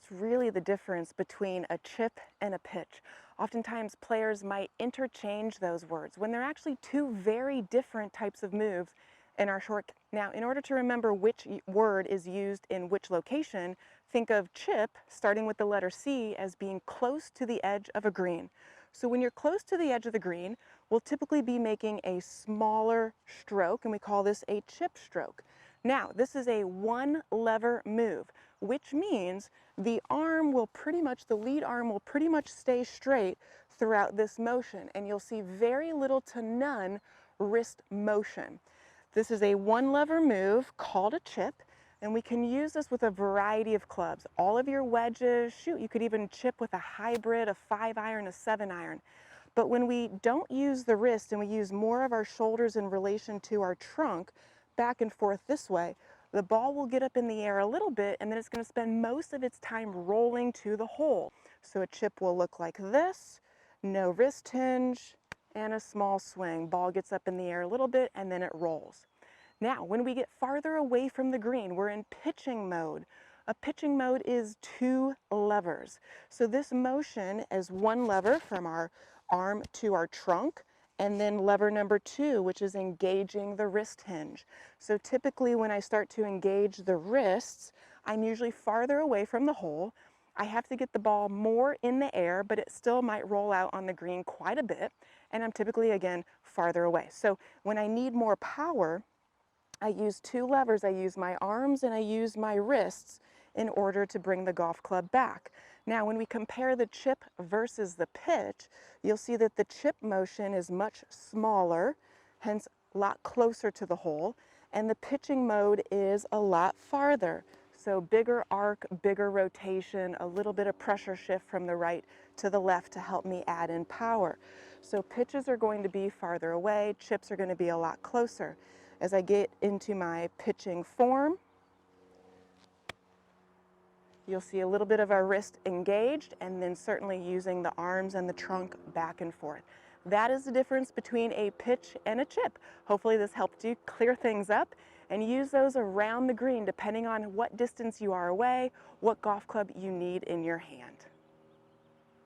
What's really the difference between a chip and a pitch? Oftentimes players might interchange those words when they're actually two very different types of moves in our short. Now, in order to remember which word is used in which location, think of chip, starting with the letter C, as being close to the edge of a green. So when you're close to the edge of the green, we'll typically be making a smaller stroke, and we call this a chip stroke. Now, this is a one lever move, which means the lead arm will pretty much stay straight throughout this motion, and you'll see very little to none wrist motion. This is a one lever move called a chip, and we can use this with a variety of clubs. All of your wedges, shoot, you could even chip with a hybrid, a 5-iron, a 7-iron. But when we don't use the wrist and we use more of our shoulders in relation to our trunk, back and forth this way, the ball will get up in the air a little bit, and then it's going to spend most of its time rolling to the hole. So a chip will look like this, no wrist hinge, and a small swing. Ball gets up in the air a little bit, and then it rolls. Now, when we get farther away from the green, we're in pitching mode. A pitching mode is two levers. So this motion is one lever from our arm to our trunk, and then lever number 2, which is engaging the wrist hinge. So typically when I start to engage the wrists, I'm usually farther away from the hole. I have to get the ball more in the air, but it still might roll out on the green quite a bit, and I'm typically, again, farther away. So when I need more power, I use two levers. I use my arms and I use my wrists in order to bring the golf club back. Now, when we compare the chip versus the pitch, you'll see that the chip motion is much smaller, hence a lot closer to the hole, and the pitching mode is a lot farther. So bigger arc, bigger rotation, a little bit of pressure shift from the right to the left to help me add in power. So pitches are going to be farther away, chips are going to be a lot closer. As I get into my pitching form, you'll see a little bit of our wrist engaged, and then certainly using the arms and the trunk back and forth. That is the difference between a pitch and a chip. Hopefully this helped you clear things up, and use those around the green depending on what distance you are away, what golf club you need in your hand.